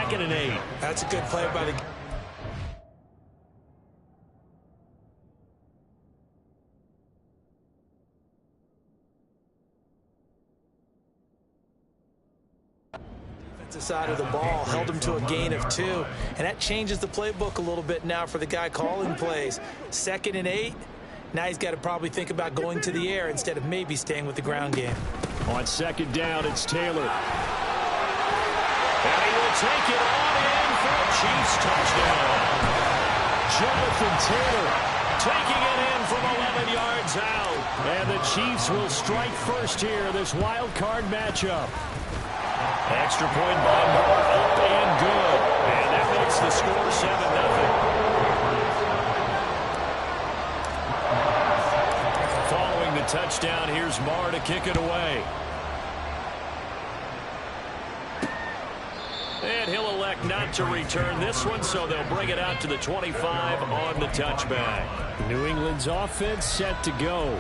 2nd and 8. That's a good play by the defensive side of the ball, held him to a gain of 2, and that changes the playbook a little bit now for the guy calling plays. 2nd and 8. Now he's got to probably think about going to the air instead of maybe staying with the ground game. On 2nd down, it's Taylor. And he will take it on in for a Chiefs touchdown. Jonathan Taylor taking it in from 11 yards out. And the Chiefs will strike first here, this wild card matchup. Extra point by Moore, up and good. And that makes the score 7-0. Following the touchdown, here's Marr to kick it away. And he'll elect not to return this one, so they'll bring it out to the 25 on the touchback. New England's offense set to go.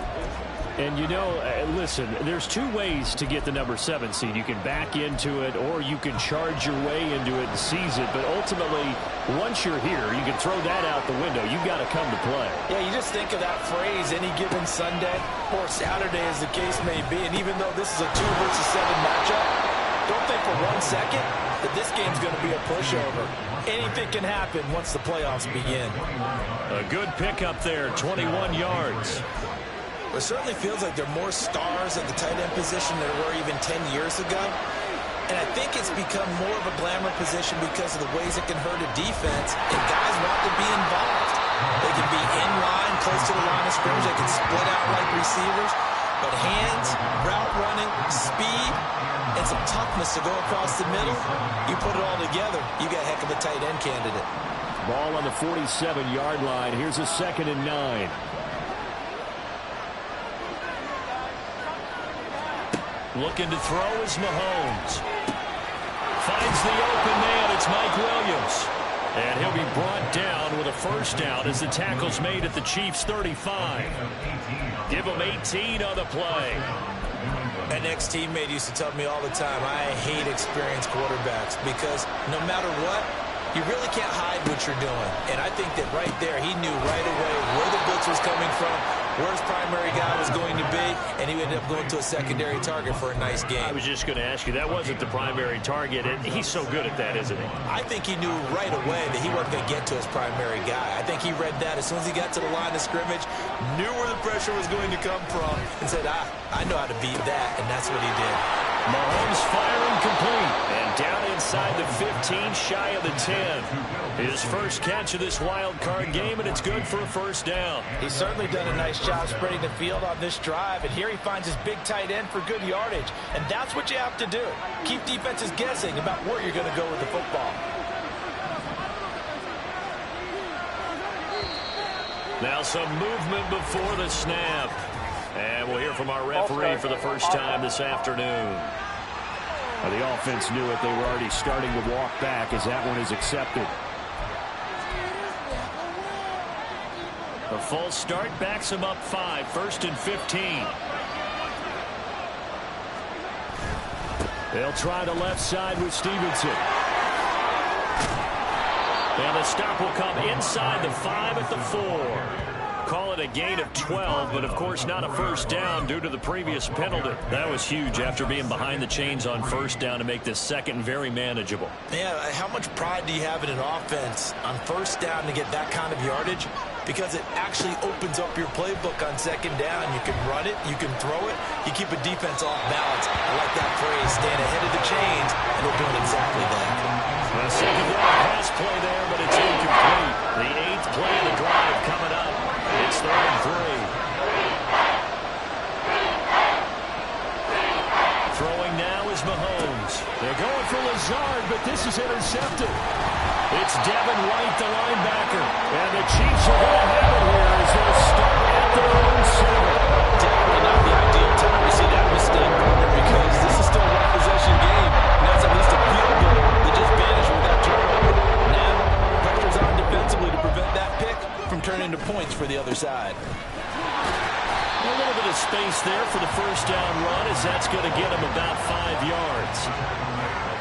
And, you know, listen, there's 2 ways to get the number 7 seed. You can back into it or you can charge your way into it and seize it. But ultimately, once you're here, you can throw that out the window. You've got to come to play. Yeah, you just think of that phrase, any given Sunday or Saturday as the case may be. And even though this is a 2 versus 7 matchup, don't think for 1 second that this game's going to be a pushover. Anything can happen once the playoffs begin. A good pickup there, 21 yards. It certainly feels like there are more stars at the tight end position than there were even 10 years ago. And I think it's become more of a glamour position because of the ways it can hurt a defense, and guys want to be involved. They can be in line, close to the line of scrimmage. They can split out like receivers. But hands, route running, speed, and some toughness to go across the middle, you put it all together, you got a heck of a tight end candidate. Ball on the 47-yard line. Here's a 2nd and 9. Looking to throw is Mahomes. Finds the open man. It's Mike Williams. And he'll be brought down with a first down as the tackle's made at the Chiefs' 35. Give him 18 on the play. An ex-teammate used to tell me all the time, I hate experienced quarterbacks because no matter what, you really can't hide what you're doing. And I think that right there, he knew right away where the blitz was coming from, where his primary guy was going to be, and he ended up going to a secondary target for a nice game. I was just going to ask you, that wasn't the primary target, and he's so good at that, isn't he? I think he knew right away that he wasn't going to get to his primary guy. I think he read that as soon as he got to the line of scrimmage, knew where the pressure was going to come from, and said, I know how to beat that, and that's what he did. Mahomes firing complete, and down inside the 15, shy of the 10. His first catch of this wild card game, and it's good for a first down. He's certainly done a nice job spreading the field on this drive, and here he finds his big tight end for good yardage, and that's what you have to do. Keep defenses guessing about where you're going to go with the football. Now some movement before the snap. And we'll hear from our referee for the first time this afternoon. Well, the offense knew it. They were already starting to walk back as that one is accepted. The false start backs him up 5, 1st and 15. They'll try the left side with Stevenson. And the stop will come inside the 5 at the 4. Call it a gain of 12, but of course not a first down due to the previous penalty. That was huge after being behind the chains on first down to make this second very manageable. Yeah, how much pride do you have in an offense on first down to get that kind of yardage? Because it actually opens up your playbook on second down. You can run it, you can throw it, you keep a defense off balance. I like that phrase, stand ahead of the chains, and they're doing exactly that. A second down pass play there, but it's incomplete. The 8th play of the drive coming up. It's 3rd and 3. Throwing now is Mahomes. They're going for Lazard, but this is intercepted. It's Devin White, the linebacker. And the Chiefs are going to have it here as they'll start at their own 7. Definitely not the ideal time to see that mistake, partner, because this is still a one-possession game. And that's at least a field goal that just vanished with that turnover. Now, pressure's on defensively to prevent that pick from turning into points for the other side. A little bit of space there for the first down run as that's going to get him about 5 yards.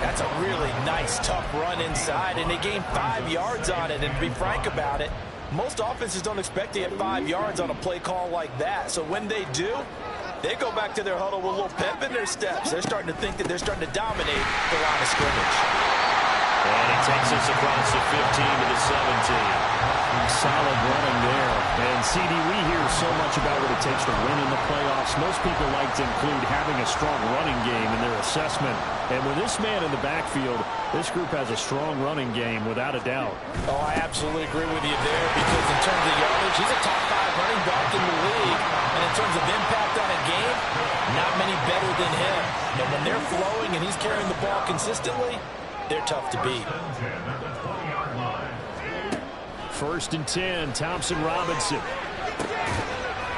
That's a really nice, tough run inside, and they gained 5 yards on it. And to be frank about it, most offenses don't expect to get 5 yards on a play call like that. So when they do, they go back to their huddle with a little pep in their steps. They're starting to think that they're starting to dominate the line of scrimmage. And he takes us across the 15 to the 17. Solid running there. And CD, we hear so much about what it takes to win in the playoffs. Most people like to include having a strong running game in their assessment. And with this man in the backfield, this group has a strong running game without a doubt. Oh, I absolutely agree with you there, because in terms of yardage, he's a top 5 running back in the league. And in terms of impact on a game, not many better than him. And when they're flowing and he's carrying the ball consistently, they're tough to beat. 1st and 10, Thompson Robinson.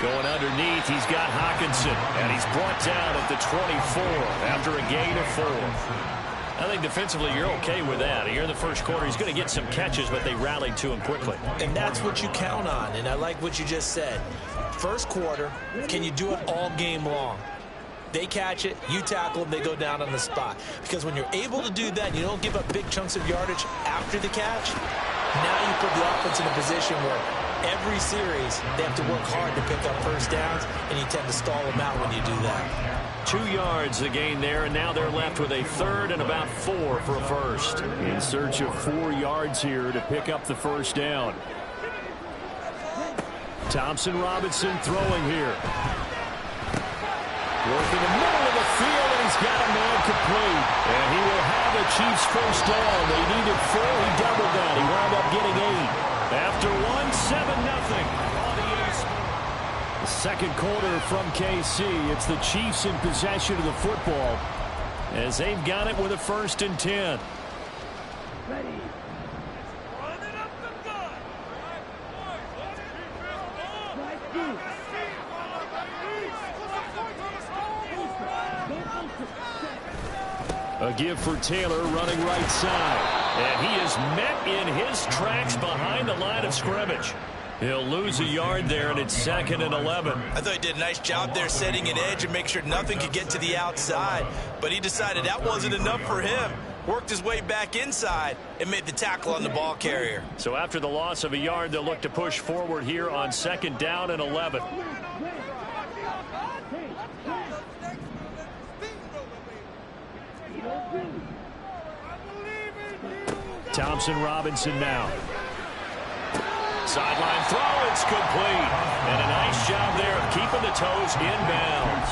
Going underneath, he's got Hockenson, and he's brought down at the 24 after a gain of 4. I think defensively you're okay with that. Here in the first quarter, he's going to get some catches, but they rallied to him quickly. And that's what you count on, and I like what you just said. First quarter, can you do it all game long? They catch it, you tackle them, they go down on the spot. Because when you're able to do that, you don't give up big chunks of yardage after the catch, now you put the offense in a position where every series they have to work hard to pick up first downs, and you tend to stall them out when you do that. 2 yards the gain there, and now they're left with a 3rd and about 4 for a first. In search of 4 yards here to pick up the first down. Thompson Robinson throwing here. Working the middle of the field, and he's got a man complete. And he will have the Chiefs first down. They needed 4. He doubled that. He wound up getting 8. After 1, 7-0. The second quarter from KC. It's the Chiefs in possession of the football as they've got it with a 1st and 10. Ready. A give for Taylor running right side. And he is met in his tracks behind the line of scrimmage. He'll lose a yard there, and it's 2nd and 11. I thought he did a nice job there setting an edge and make sure nothing could get to the outside. But he decided that wasn't enough for him. Worked his way back inside and made the tackle on the ball carrier. So after the loss of a yard, they'll look to push forward here on 2nd down and 11. Thompson Robinson now. Sideline throw, it's complete. And a nice job there of keeping the toes inbounds.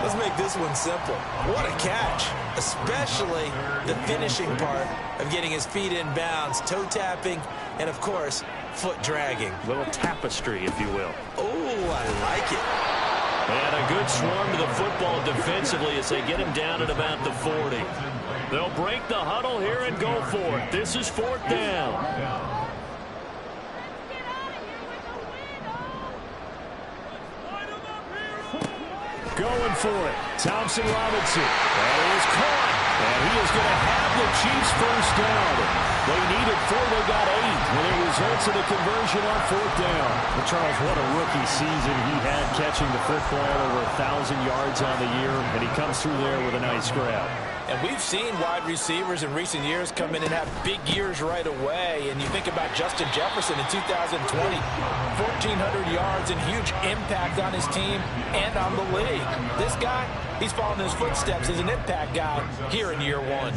Let's make this one simple. What a catch, especially the finishing part of getting his feet in bounds, toe tapping, and of course, foot dragging. Little tapestry, if you will. Oh, I like it. And a good swarm to the football defensively as they get him down at about the 40. They'll break the huddle here and go for it. This is 4th down. Going for it. Thompson Robinson. That is caught. And he is going to have the Chiefs first down. They needed 4. They got 8. And it results in a conversion on 4th down. Well, Charles, what a rookie season he had catching the football, over 1,000 yards on the year. And he comes through there with a nice grab. And we've seen wide receivers in recent years come in and have big years right away. And you think about Justin Jefferson in 2020, 1,400 yards and huge impact on his team and on the league. This guy, he's following his footsteps as an impact guy here in year 1.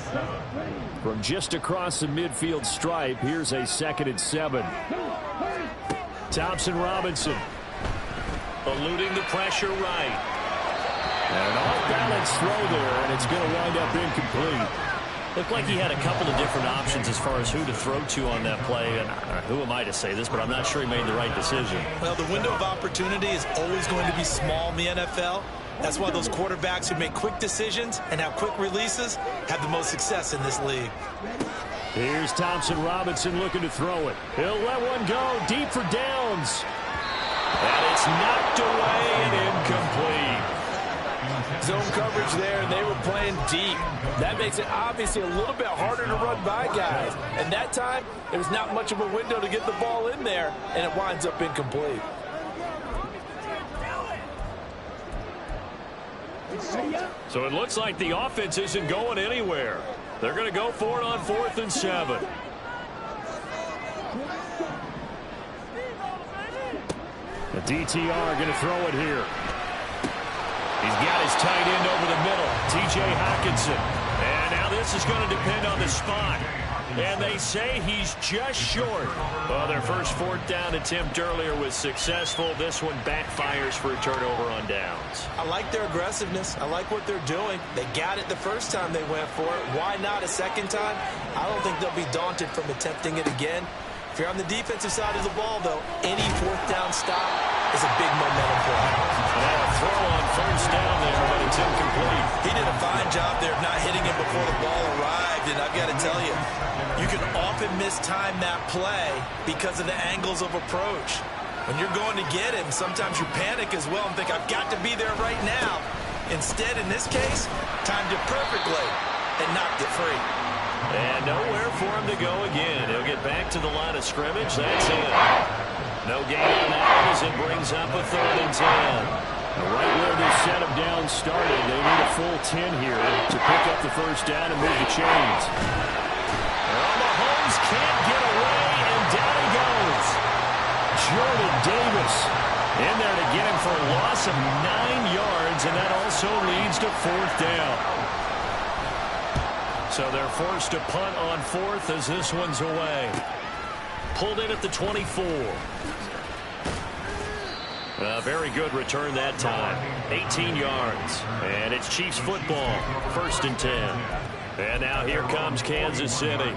From just across the midfield stripe, here's a 2nd and 7. Thompson Robinson eluding the pressure right. And an off-balance throw there, and it's going to wind up incomplete. Looked like he had a couple of different options as far as who to throw to on that play. And who am I to say this, but I'm not sure he made the right decision. Well, the window of opportunity is always going to be small in the NFL. That's why those quarterbacks who make quick decisions and have quick releases have the most success in this league. Here's Thompson Robinson looking to throw it. He'll let one go deep for downs. And it's knocked away and incomplete. Zone coverage there, and they were playing deep. That makes it obviously a little bit harder to run by guys. And that time, there was not much of a window to get the ball in there, and it winds up incomplete. So it looks like the offense isn't going anywhere. They're going to go for it on 4th and 7. The DTR going to throw it here. He's got his tight end over the middle, T.J. Hockenson. And now this is going to depend on the spot. And they say he's just short. Well, their first 4th down attempt earlier was successful. This one backfires for a turnover on downs. I like their aggressiveness. I like what they're doing. They got it the first time they went for it. Why not a second time? I don't think they'll be daunted from attempting it again. If you're on the defensive side of the ball, though, any 4th down stop is a big momentum play. And a throw on 1st down there, but it's incomplete. He did a fine job there of not hitting him before the ball arrived, and I've got to tell you, you can often mistime that play because of the angles of approach. When you're going to get him, sometimes you panic as well and think, I've got to be there right now. Instead, in this case, timed it perfectly and knocked it free. And nowhere for him to go again. He'll get back to the line of scrimmage. That's it. No gain on that as it brings up a 3rd and 10. Right where this set of downs started, they need a full 10 here to pick up the 1st down and move the chains. Well, Mahomes can't get away, and down he goes. Jordan Davis in there to get him for a loss of 9 yards, and that also leads to 4th down. So they're forced to punt on 4th as this one's away. Pulled in at the 24. A very good return that time. 18 yards. And it's Chiefs football. 1st and 10. And now here comes Kansas City.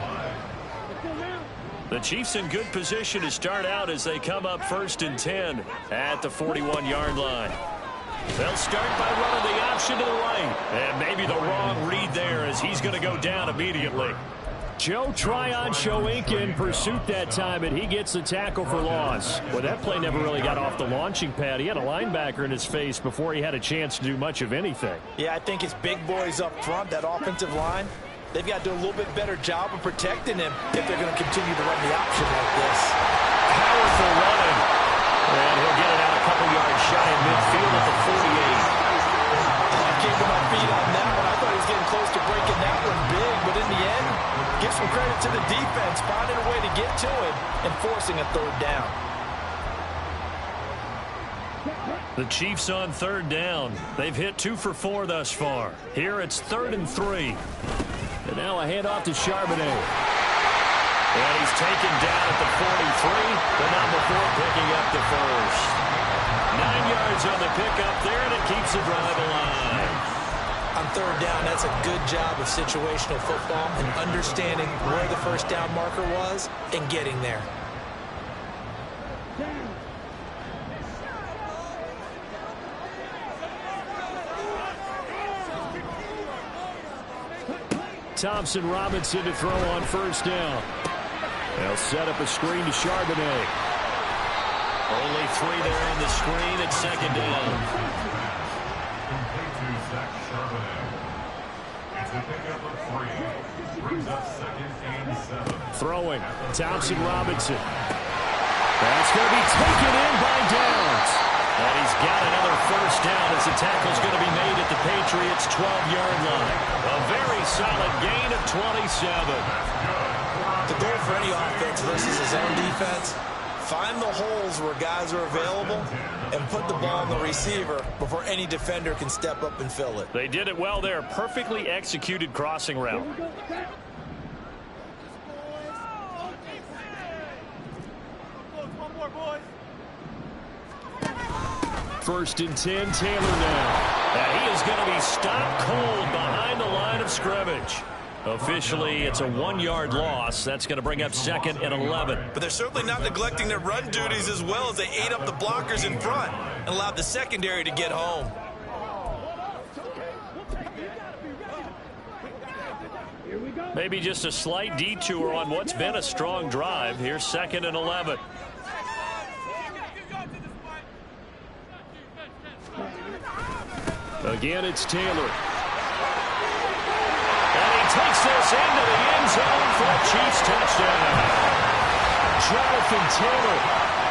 The Chiefs in good position to start out as they come up 1st and 10 at the 41-yard line. They'll start by running the option to the right. And maybe the wrong read there as he's going to go down immediately. Joe Tryon-Shoyinka in pursuit that time, and he gets the tackle for loss. Well, that play never really got off the launching pad. He had a linebacker in his face before he had a chance to do much of anything. Yeah, I think his big boys up front, that offensive line, they've got to do a little bit better job of protecting him if they're going to continue to run the option like this. Powerful running. And he'll get it out a couple yards shy in midfield at the 48. I came to my feet on that one. I thought he was getting close to breaking that one big, but in the end, give some credit to the defense, finding a way to get to him and forcing a 3rd down. The Chiefs on 3rd down. They've hit 2 for 4 thus far. Here it's 3rd and 3. And now a handoff to Charbonnet. And he's taken down at the 43, but not before picking up the 1st. 9 yards on the pickup there, and it keeps the drive alive. On 3rd down, that's a good job of situational football and understanding where the 1st down marker was and getting there. Thompson Robinson to throw on 1st down. They'll set up a screen to Charbonnet. Only 3 there on the screen at 2nd down. Throwing, Thompson Robinson. That's going to be taken in by Downs. And he's got another 1st down as the tackle's going to be made at the Patriots' 12-yard line. A very solid gain of 27. The goal for any offense versus his own defense, find the holes where guys are available and put the ball on the receiver before any defender can step up and fill it. They did it well there. Perfectly executed crossing route. First and 10, Taylor now. And he is going to be stopped cold behind the line of scrimmage. Officially, it's a 1-yard loss. That's going to bring up 2nd and 11. But they're certainly not neglecting their run duties as well as they ate up the blockers in front and allowed the secondary to get home. Maybe just a slight detour on what's been a strong drive. Here's 2nd and 11. Again, it's Taylor. And he takes this into the end zone for a Chiefs touchdown. Jonathan Taylor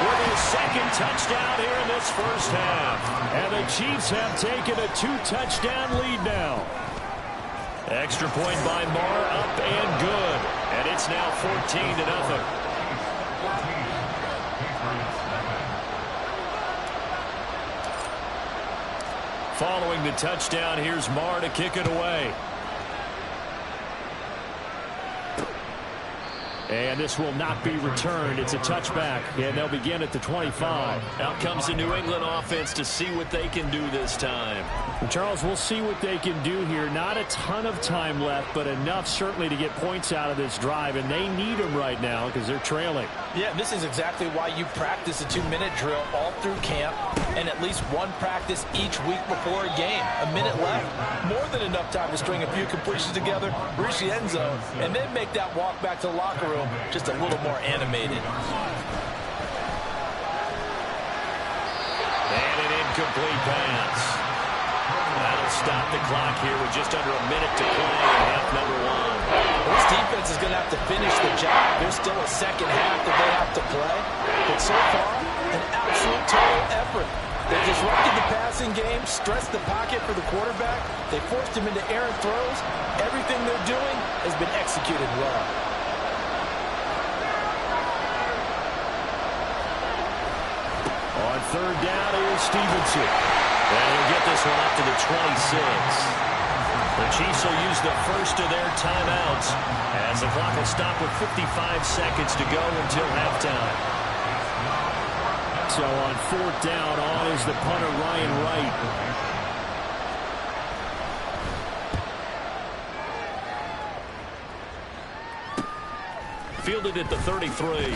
with his second touchdown here in this first half. And the Chiefs have taken a 2-touchdown lead now. Extra point by Marr, up and good. And it's now 14-0. Following the touchdown, here's Marr to kick it away. And this will not be returned. It's a touchback, and they'll begin at the 25. Out comes the New England offense to see what they can do this time. And Charles, we'll see what they can do here. Not a ton of time left, but enough certainly to get points out of this drive, and they need them right now because they're trailing. Yeah, this is exactly why you practice a 2-minute drill all through camp and at least one practice each week before a game. A minute left, more than enough time to string a few completions together, reach the end zone, and then make that walk back to the locker room just a little more animated. And an incomplete pass. That'll stop the clock here with just under a minute to play in half number one. This defense is going to have to finish the job. There's still a second half that they have to play. But so far, an absolute total effort. They disrupted the passing game, stressed the pocket for the quarterback. They forced him into errant throws. Everything they're doing has been executed well. On third down, here's Stevenson. And he'll get this one up to the 26. The Chiefs will use the first of their timeouts as the clock will stop with 55 seconds to go until halftime. So on fourth down, on is the punter Ryan Wright. Fielded at the 33.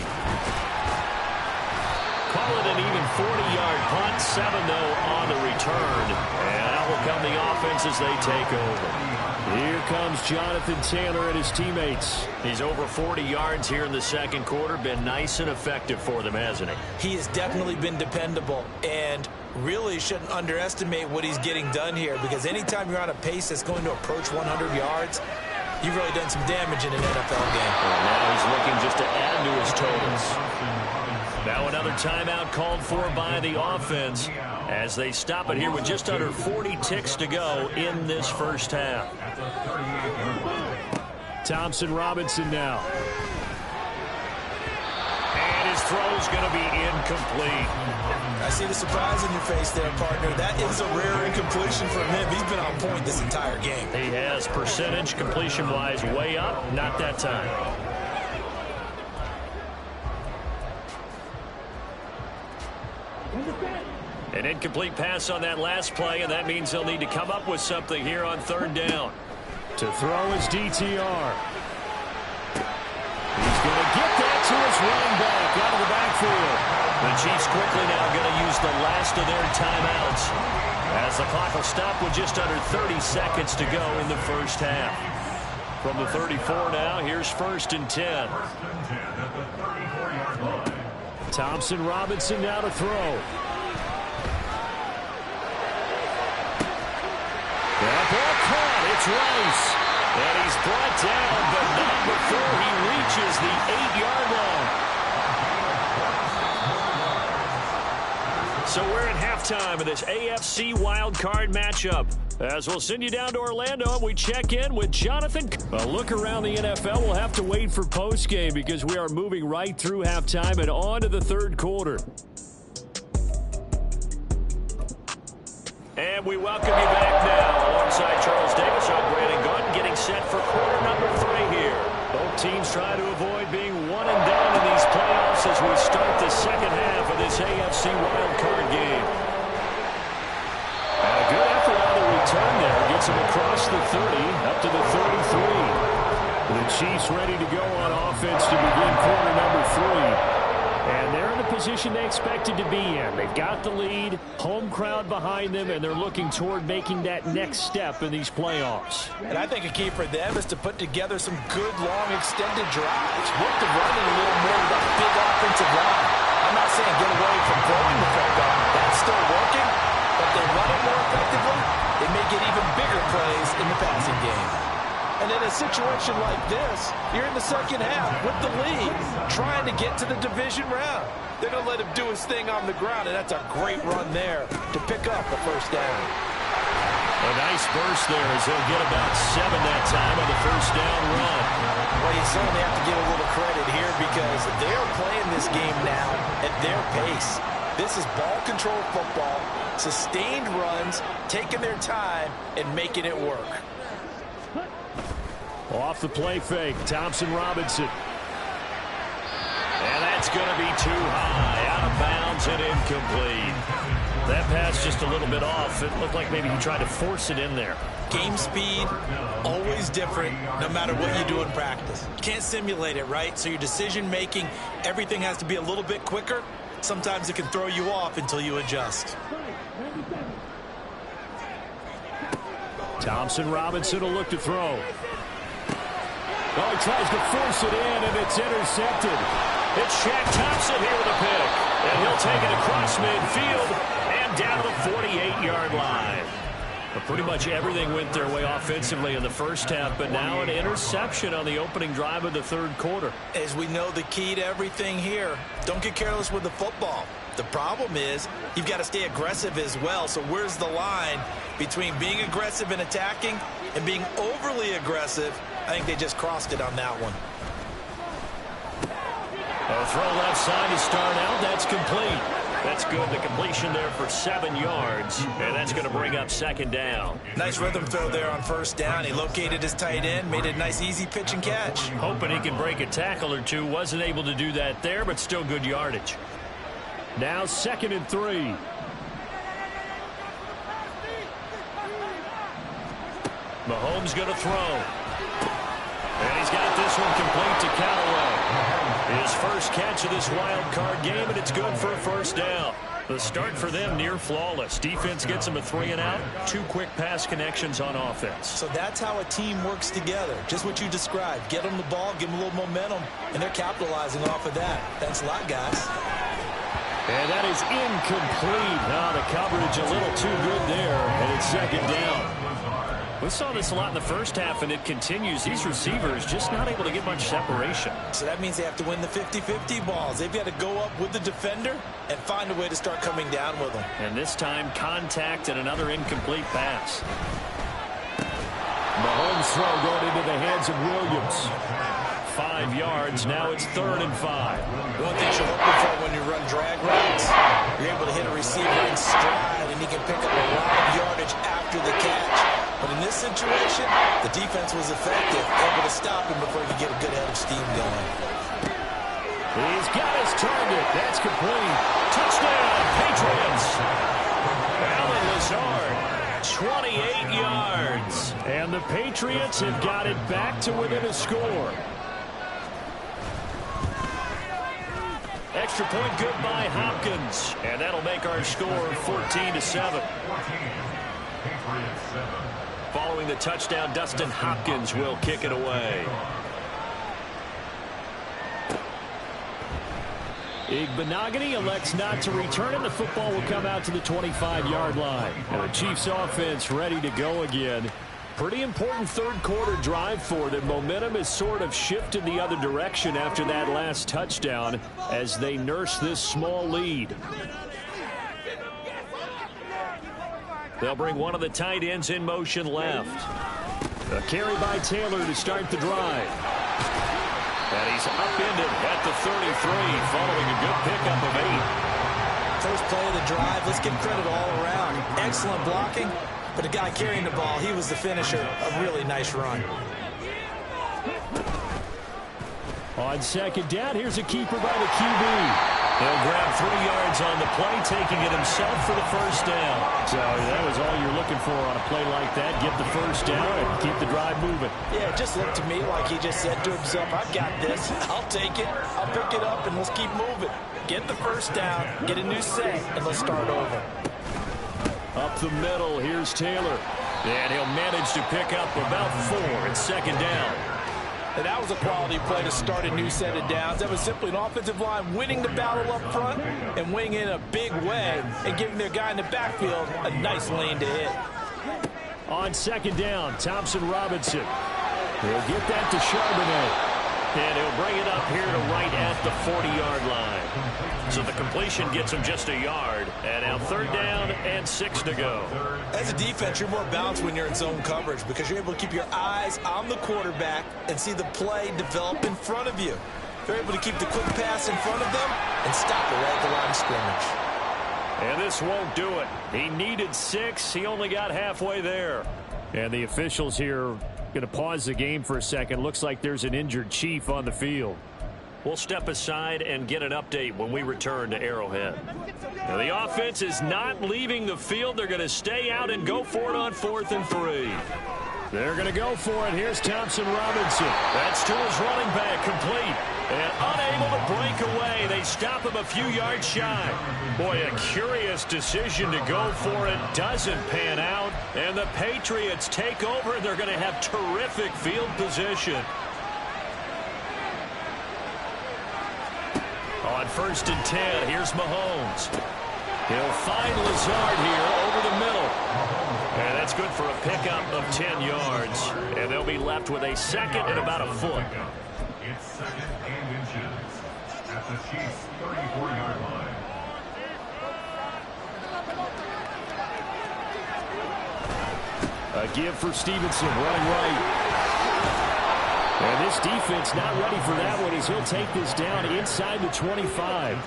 Call it an even 40-yard punt, 7 though on the return. And out will come the offense as they take over. Here comes Jonathan Taylor and his teammates. He's over 40 yards here in the second quarter. Been nice and effective for them, hasn't he? He has definitely been dependable and really shouldn't underestimate what he's getting done here, because anytime you're on a pace that's going to approach 100 yards, you've really done some damage in an NFL game. Well, now he's looking just to add to his totals. Now another timeout called for by the offense as they stop it here with just under 40 ticks to go in this first half. Thompson Robinson now. And his throw's going to be incomplete. I see the surprise in your face there, partner. That is a rare incompletion from him. He's been on point this entire game. He has percentage completion-wise way up. Not that time. An incomplete pass on that last play, and that means they'll need to come up with something here on third down. To throw is DTR. He's going to get that to his running back out of the backfield. The Chiefs quickly now going to use the last of their timeouts as the clock will stop with just under 30 seconds to go in the first half. From the 34 now, here's 1st and 10. Thompson Robinson now to throw. That ball caught. It's Rice. And he's brought down, but not before he reaches the 8-yard line. So we're at halftime of this AFC wildcard matchup. As we'll send you down to Orlando and we check in with Jonathan. A look around the NFL. We'll have to wait for postgame because we are moving right through halftime and on to the third quarter. And we welcome you back now. Alongside Charles Davis, I'm Brandon Gaudin, getting set for quarter number 3 here. Both teams try to avoid being one and done in these playoffs as we start the second half of this AFC wildcard game. And a good effort on the return there. Gets him across the 30, up to the 33. The Chiefs ready to go on offense to begin quarter number 3. And they're in the position they expected to be in. They've got the lead, home crowd behind them, and they're looking toward making that next step in these playoffs. And I think a key for them is to put together some good, long, extended drives. Work the running a little more with that big offensive line. I'm not saying get away from throwing the football. That's still working. But if they run it more effectively, they may get even bigger plays in the passing game. And in a situation like this, you're in the second half with the lead, trying to get to the division round. They're going to let him do his thing on the ground, and that's a great run there to pick up the first down. A nice burst there as they'll get about 7 that time on the first down run. Well, you certainly have to give a little credit here because they're playing this game now at their pace. This is ball control football, sustained runs, taking their time, and making it work. Off the play fake, Thompson Robinson. And that's going to be too high, out of bounds and incomplete. That pass just a little bit off. It looked like maybe he tried to force it in there. Game speed, always different, no matter what you do in practice. You can't simulate it, right? So your decision-making, everything has to be a little bit quicker. Sometimes it can throw you off until you adjust. Thompson Robinson will look to throw. Oh, he tries to force it in, and it's intercepted. It's Shaq Thompson here with a pick. And he'll take it across midfield and down to the 48-yard line. But pretty much everything went their way offensively in the first half, but now an interception on the opening drive of the third quarter. As we know, the key to everything here, don't get careless with the football. The problem is you've got to stay aggressive as well. So where's the line between being aggressive and attacking and being overly aggressive? I think they just crossed it on that one. A throw left side to start out. That's complete. That's good. The completion there for 7 yards, and that's going to bring up second down. Nice rhythm throw there on first down. He located his tight end, made a nice easy pitch and catch. Hoping he can break a tackle or two. Wasn't able to do that there, but still good yardage. Now 2nd and 3. Mahomes going to throw. And he's got this one complete to Callaway. His first catch of this wild card game, and it's good for a first down. The start for them near flawless. Defense gets them a 3 and out. 2 quick pass connections on offense. So that's how a team works together. Just what you described. Get them the ball, give them a little momentum, and they're capitalizing off of that. Thanks a lot, guys. And that is incomplete. Now the coverage a little too good there, and it's second down. We saw this a lot in the first half, and it continues. These receivers just not able to get much separation. So that means they have to win the 50-50 balls. They've got to go up with the defender and find a way to start coming down with them. And this time, contact and another incomplete pass. Mahomes' throw going into the hands of Williams. 5 yards. Now it's 3rd and 5. One thing you're looking for when you run drag routes, you're able to hit a receiver in stride, and he can pick up a lot of yardage after the catch. But in this situation, the defense was effective, able to stop him before he could get a good head of steam going. He's got his target. That's complete. Touchdown, Patriots. Allen Lazard, 28 yards. And the Patriots have got it back to within a score. Extra point good by Hopkins. And that'll make our score 14-7. Following the touchdown, Dustin Hopkins will kick it away. Igbenogany elects not to return it. The football will come out to the 25-yard line. And the Chiefs offense ready to go again. Pretty important third quarter drive for them. Momentum has sort of shifted the other direction after that last touchdown as they nurse this small lead. They'll bring one of the tight ends in motion left. A carry by Taylor to start the drive. And he's upended at the 33 following a good pickup of 8. First play of the drive, let's give credit all around. Excellent blocking, but the guy carrying the ball, he was the finisher. A really nice run. On second down, here's a keeper by the QB. He'll grab 3 yards on the play, taking it himself for the first down. So that was all you're looking for on a play like that. Get the first down and keep the drive moving. Yeah, it just looked to me like he just said to himself, I've got this. I'll take it. I'll pick it up, and let's keep moving. Get the first down, get a new set, and let's start over. Up the middle, here's Taylor. And he'll manage to pick up about 4 at second down. And that was a quality play to start a new set of downs. That was simply an offensive line winning the battle up front and winning in a big way and giving their guy in the backfield a nice lane to hit. On second down, Thompson Robinson. He'll get that to Charbonnet. And he'll bring it up here to right at the 40-yard line. So the completion gets him just a yard. And now 3rd down and 6 to go. As a defense, you're more balanced when you're in zone coverage because you're able to keep your eyes on the quarterback and see the play develop in front of you. They're able to keep the quick pass in front of them and stop it right at the line of scrimmage. And this won't do it. He needed 6. He only got halfway there. And the officials here going to pause the game for a second. Looks like there's an injured Chief on the field. We'll step aside and get an update when we return to Arrowhead. Now the offense is not leaving the field. They're going to stay out and go for it on 4th and 3. They're going to go for it. Here's Thompson Robinson. That's to his running back, complete. And unable to break away. They stop him a few yards shy. Boy, a curious decision to go for it. Doesn't pan out. And the Patriots take over. They're going to have terrific field position. On 1st and 10, here's Mahomes. He'll find Lazard here over the middle. And that's good for a pickup of 10 yards. And they'll be left with a 2nd and about a foot. It's 2nd and inches at the Chiefs' 34-yard line. A give for Stevenson, running right. And this defense not ready for that one as he'll take this down inside the 25.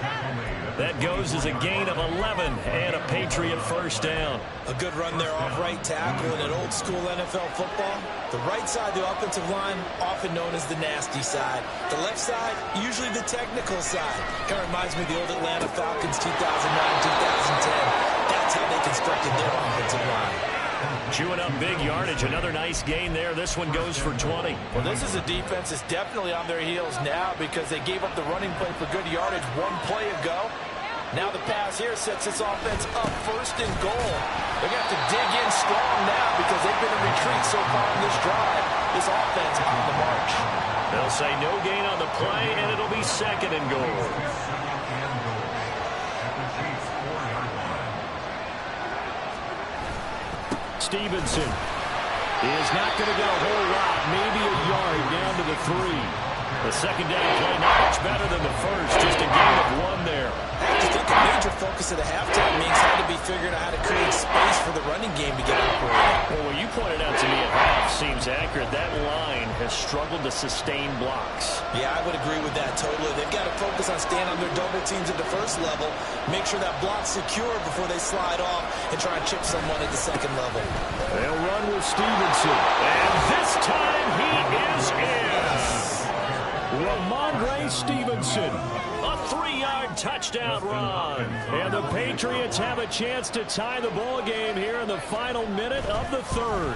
That goes as a gain of 11 and a Patriot 1st down. A good run there off right tackle in an old school NFL football. The right side of the offensive line, often known as the nasty side. The left side, usually the technical side. Kind of reminds me of the old Atlanta Falcons 2009, 2010. That's how they constructed their offensive line. Chewing up big yardage. Another nice gain there. This one goes for 20. Well, this is a defense that's definitely on their heels now because they gave up the running play for good yardage one play ago. Now the pass here sets this offense up 1st and goal. They're going to have to dig in strong now because they've been in retreat so far in this drive. This offense on the march. They'll say no gain on the play, and it'll be 2nd and goal. Stevenson is not going to get a whole lot, maybe a yard down to the 3. The 2nd down play not much better than the 1st, just a gain of 1 there. I think a major focus of the halftime means how to be figuring out how to create space for the running game to get operating. Well, what you pointed out to me at half seems accurate. That line has struggled to sustain blocks. Yeah, I would agree with that totally. They've got to focus on staying on their double teams at the 1st level, make sure that block's secure before they slide off and try and chip someone at the 2nd level. They'll run with Stevenson. And this time he is in. Ramondre Stevenson. A 3-yard touchdown run. And the Patriots have a chance to tie the ball game here in the final minute of the 3rd.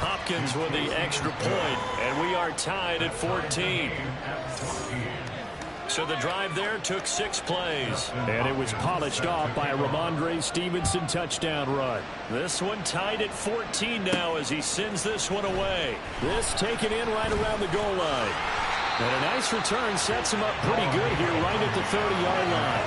Hopkins with the extra point, and we are tied at 14. So the drive there took 6 plays. And it was polished off by a Ramondre Stevenson touchdown run. This one tied at 14 now as he sends this one away. This taken in right around the goal line. And a nice return sets him up pretty good here right at the 30-yard line.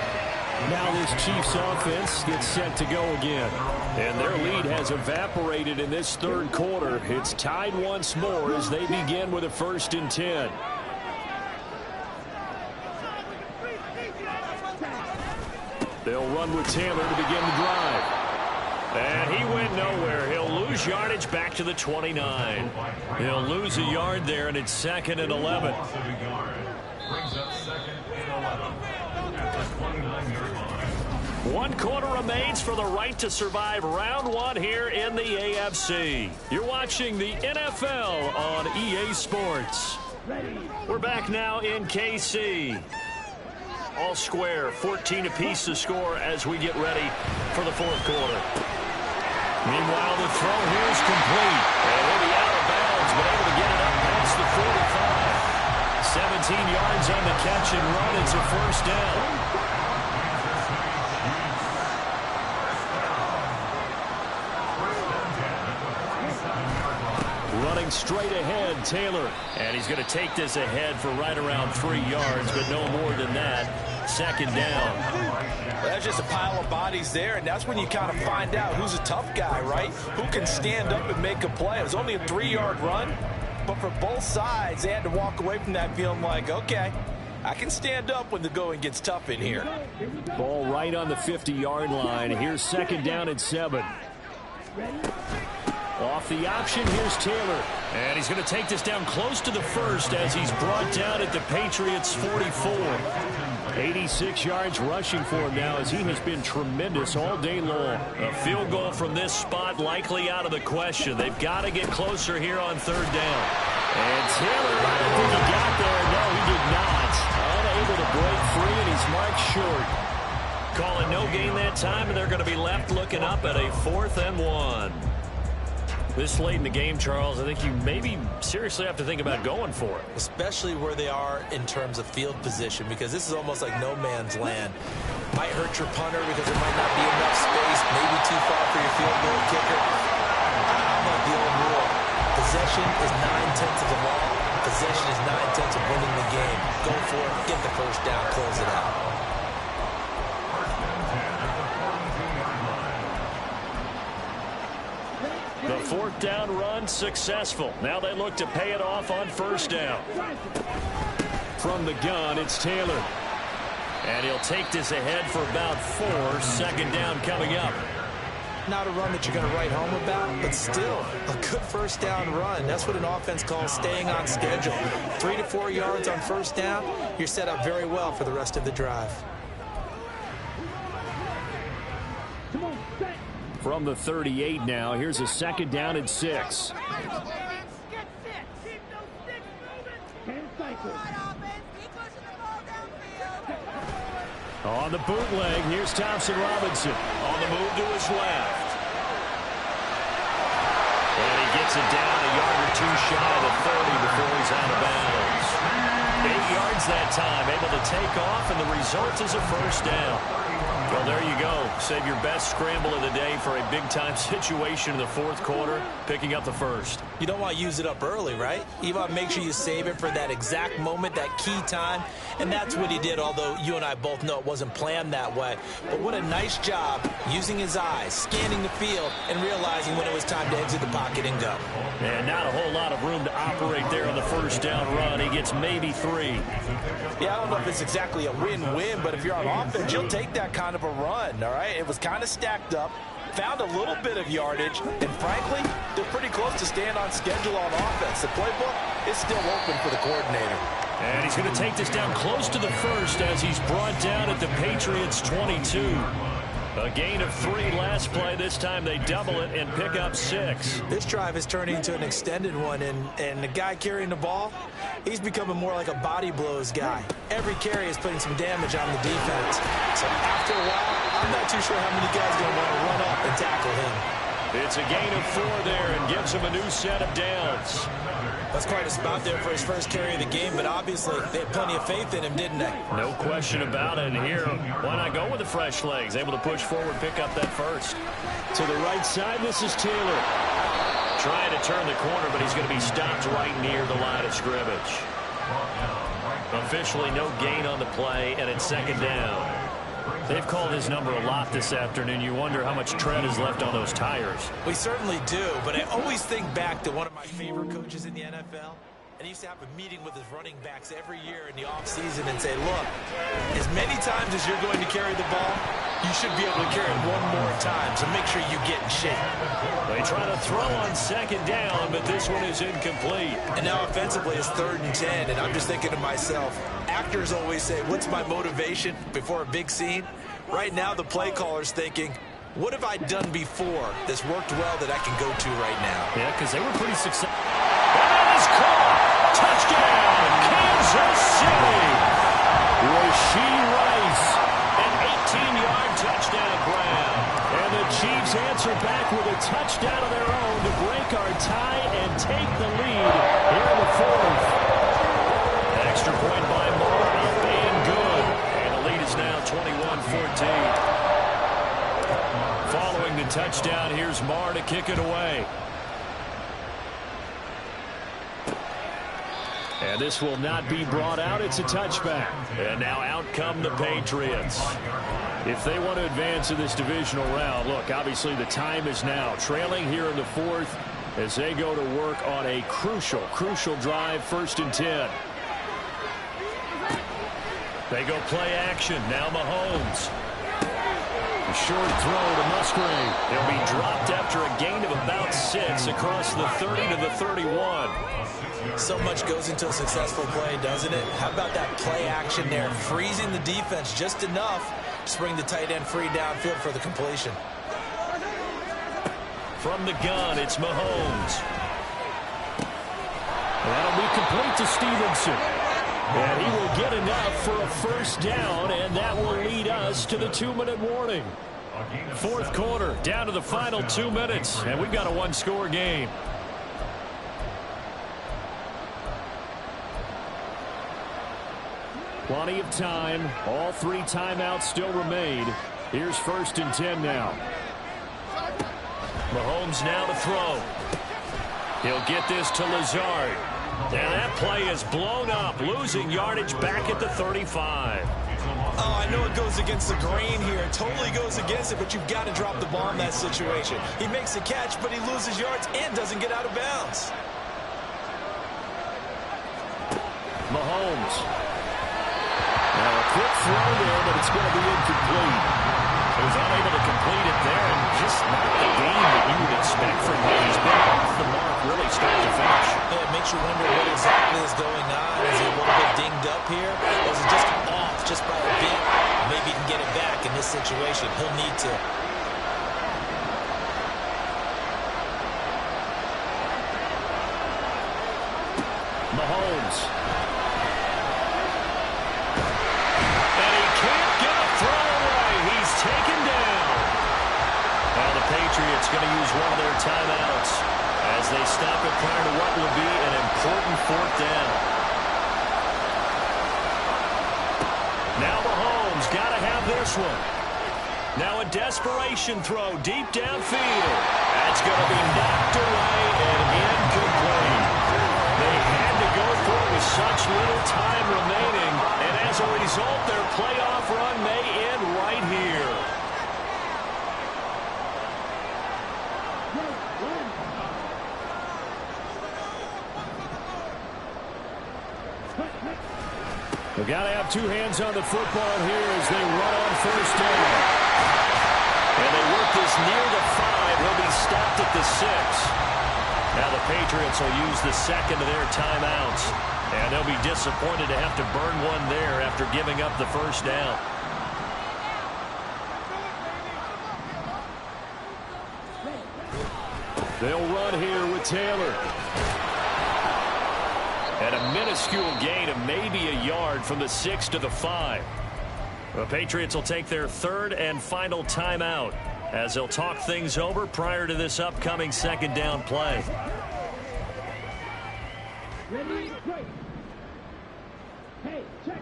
Now this Chiefs offense gets set to go again. And their lead has evaporated in this 3rd quarter. It's tied once more as they begin with a 1st and 10. They'll run with Taylor to begin the drive. And he went nowhere. He'll lose yardage back to the 29. He'll lose a yard there, and it's 2nd and 11. Brings up 2nd and 11 at the 29-yard line. 1 quarter remains for the right to survive round 1 here in the AFC. You're watching the NFL on EA Sports. We're back now in KC. All square, 14 apiece to score as we get ready for the 4th quarter. Meanwhile, the throw here is complete. And he'll be out of bounds, but able to get it up past the 45. 17 yards on the catch and run. It's a 1st down. Running straight ahead, Taylor. And he's going to take this ahead for right around 3 yards, but no more than that. 2nd down. Well, that's just a pile of bodies there, and that's when you kind of find out who's a tough guy, right? Who can stand up and make a play. It was only a 3-yard run, But for both sides, they had to walk away from that feeling like, okay, I can stand up when the going gets tough in here. Ball right on the 50-yard line. Here's second down and 7. Off the option, here's Taylor. And he's going to take this down close to the first as he's brought down at the Patriots' 44. 86 yards rushing for him now as he has been tremendous all day long. A field goal from this spot likely out of the question. They've got to get closer here on third down. And Taylor, I don't think he got there. No, he did not. Unable to break free, and he's marked short. Calling no gain that time, and they're going to be left looking up at a 4th and 1. This late in the game, Charles, I think you maybe seriously have to think about going for it. Especially where they are in terms of field position, because this is almost like no man's land. Might hurt your punter because there might not be enough space, maybe too far for your field goal kicker. I'm like the old rule. Possession is 9/10 of the law. Possession is 9/10 of winning the game. Go for it, get the first down, close it out. The 4th down run successful. Now they look to pay it off on first down. From the gun, it's Taylor. And he'll take this ahead for about 4. Second down coming up. Not a run that you're going to write home about, but still a good first down run. That's what an offense calls staying on schedule. 3 to 4 yards on first down, you're set up very well for the rest of the drive. From the 38 now, here's a second down and 6. On the bootleg, here's Thompson Robinson. On the move to his left. And he gets it down a yard or 2 shy of the 30 before he's out of bounds. 8 yards that time, able to take off, and the result is a first down. Well, there you go. Save your best scramble of the day for a big-time situation in the 4th quarter, picking up the first. You don't want to use it up early, right? You want to make sure you save it for that exact moment, that key time, and that's what he did, although you and I both know it wasn't planned that way. But what a nice job using his eyes, scanning the field, and realizing when it was time to exit the pocket and go. And not a whole lot of room to operate there on the first down run. He gets maybe 3. Yeah, I don't know if it's exactly a win-win, but if you're on offense, you'll take that kind of a run, all right? It was kind of stacked up, found a little bit of yardage, and frankly, they're pretty close to staying on schedule on offense. The playbook is still open for the coordinator. And he's going to take this down close to the first as he's brought down at the Patriots' 22. A gain of 3 last play. This time they double it and pick up 6. This drive is turning into an extended one, and the guy carrying the ball, he's becoming more like a body blows guy. Every carry is putting some damage on the defense. So after a while, I'm not too sure how many guys are going to want to run up and tackle him. It's a gain of 4 there and gives him a new set of downs. That's quite a spot there for his first carry of the game, but obviously they had plenty of faith in him, didn't they? No question about it. And here, why not go with the fresh legs? Able to push forward, pick up that first. To the right side, this is Taylor. Trying to turn the corner, but he's going to be stopped right near the line of scrimmage. Officially no gain on the play, and it's second down. They've called his number a lot this afternoon. You wonder how much tread is left on those tires. We certainly do, but I always think back to one of my favorite coaches in the NFL. And he used to have a meeting with his running backs every year in the offseason and say, look, as many times as you're going to carry the ball, you should be able to carry it one more time, so make sure you get in shape. They try to throw on second down, but this one is incomplete. And now offensively it's 3rd and 10, and I'm just thinking to myself, actors always say, what's my motivation before a big scene? Right now the play caller's thinking, what have I done before that's worked well that I can go to right now? Yeah, because they were pretty successful. That is caught. Touchdown, Kansas City. Rashee Rice, an 18-yard touchdown grab. And the Chiefs answer back with a touchdown of their own to break our tie and take the lead here in the 4th. Extra point by Moore, up and good. And the lead is now 21-14. Following the touchdown, here's Marr to kick it away. And this will not be brought out. It's a touchback. And now out come the Patriots. If they want to advance in this divisional round, look, obviously the time is now. Trailing here in the 4th, as they go to work on a crucial drive, 1st and 10. They go play action. Now Mahomes. A short throw to Musgrave. He'll be dropped after a gain of about 6 across the 30 to the 31. So much goes into a successful play, doesn't it? How about that play action there? Freezing the defense just enough to bring the tight end free downfield for the completion. From the gun, it's Mahomes. That'll be complete to Stevenson. And he will get enough for a 1st down, and that will lead us to the 2-minute warning. 4th quarter, down to the final 2 minutes, and we've got a 1-score game. Plenty of time. All 3 timeouts still remain. Here's 1st and 10 now. Mahomes now to throw. He'll get this to Lazard. And that play is blown up, losing yardage back at the 35. Oh, I know it goes against the grain here. It totally goes against it, but you've got to drop the ball in that situation. He makes a catch, but he loses yards and doesn't get out of bounds. Mahomes. Now a quick throw there, but it's going to be incomplete. He was unable to complete it there, and just not the game that you would expect from him. He's been off the mark really start to finish. Yeah, it makes you wonder what exactly is going on. Is he a little bit dinged up here? Or is it just off just by a bit? Maybe he can get it back in this situation. He'll need to. Mahomes. And he can't get a throw away. He's taken down. Now the Patriots going to use one of their timeouts as they stop it prior to what will be an important 4th down. Now Mahomes got to have this one. Now a desperation throw deep downfield. That's going to be knocked away and incomplete. They had to go for it with such little time remaining, and as a result, their playoff run may end right here. They've got to have 2 hands on the football here as they run on 1st down. And they work this near the 5. He'll be stopped at the 6. Now the Patriots will use the 2nd of their timeouts. And they'll be disappointed to have to burn one there after giving up the 1st down. They'll run here with Taylor. And a minuscule gain of maybe a yard from the 6 to the 5. The Patriots will take their 3rd and final timeout as they'll talk things over prior to this upcoming 2nd down play. Ready, break. Hey, check,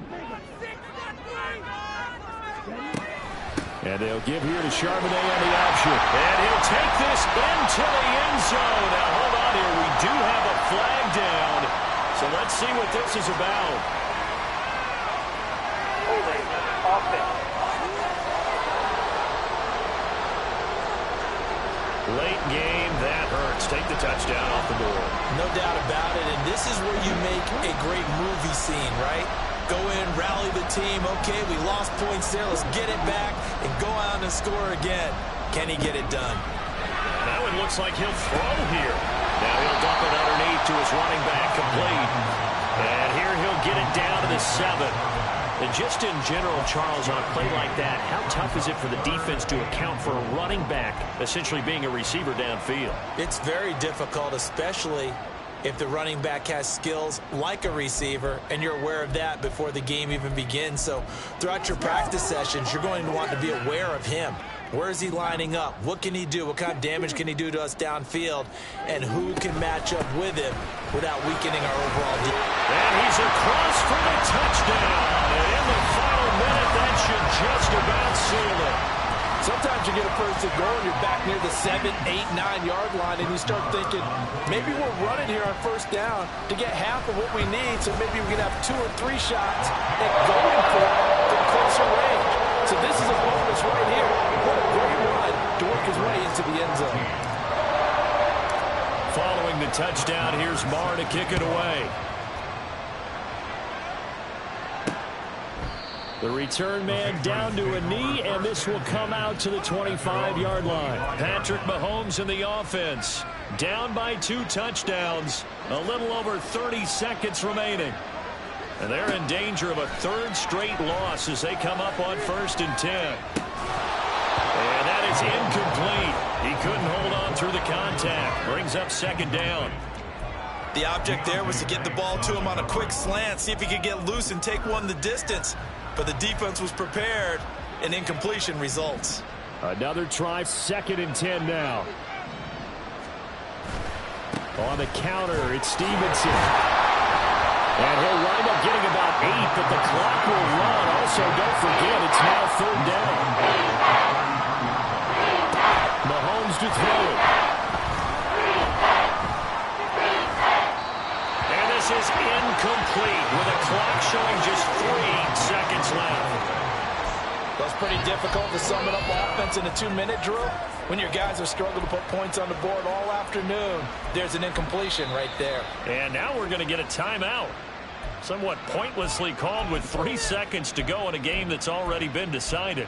and they'll give here to Charbonnet on the option. And he'll take this into the end zone. Now, hold on here. We do have a flag down. So let's see what this is about. Holding offense. Late game, that hurts. Take the touchdown off the board. No doubt about it, and this is where you make a great movie scene, right? Go in, rally the team. Okay, we lost points there. Let's get it back and go out and score again. Can he get it done? Now it looks like he'll throw here. Now he'll dump it underneath to his running back, complete. And here he'll get it down to the 7. And just in general, Charles, on a play like that, how tough is it for the defense to account for a running back essentially being a receiver downfield? It's very difficult, especially if the running back has skills like a receiver, and you're aware of that before the game even begins. So throughout your practice sessions, you're going to want to be aware of him. Where is he lining up? What can he do? What kind of damage can he do to us downfield? And who can match up with him without weakening our overall defense? And he's across for the touchdown. And in the final minute, that should just about seal it. Sometimes you get a first and goal, and you're back near the 7, 8, 9-yard line, and you start thinking, maybe we're running here on 1st down to get half of what we need, so maybe we can have 2 or 3 shots at going for it from closer range. So this is a bonus right here. What a great run to work his way into the end zone. Fall scoring the touchdown. Here's Marr to kick it away. The return man down to a knee, and this will come out to the 25-yard line. Patrick Mahomes in the offense. Down by 2 touchdowns. A little over 30 seconds remaining. And they're in danger of a 3rd straight loss as they come up on 1st and 10. And that is incomplete. He couldn't hold on through the contact. Brings up 2nd down. The object there was to get the ball to him on a quick slant, see if he could get loose and take one the distance. But the defense was prepared, and incompletion results. Another try, 2nd and 10 now. On the counter, it's Stevenson. And he'll wind up getting about 8, but the clock will run. Also, don't forget, it's now 3rd down. Mahomes to throw it. And this is incomplete with a clock showing just 3 seconds left. Well, it's pretty difficult to sum it up offense in a 2-minute drill. When your guys are struggling to put points on the board all afternoon, there's an incompletion right there. And now we're going to get a timeout. Somewhat pointlessly called with 3 seconds to go in a game that's already been decided.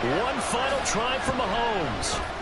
One final try for Mahomes.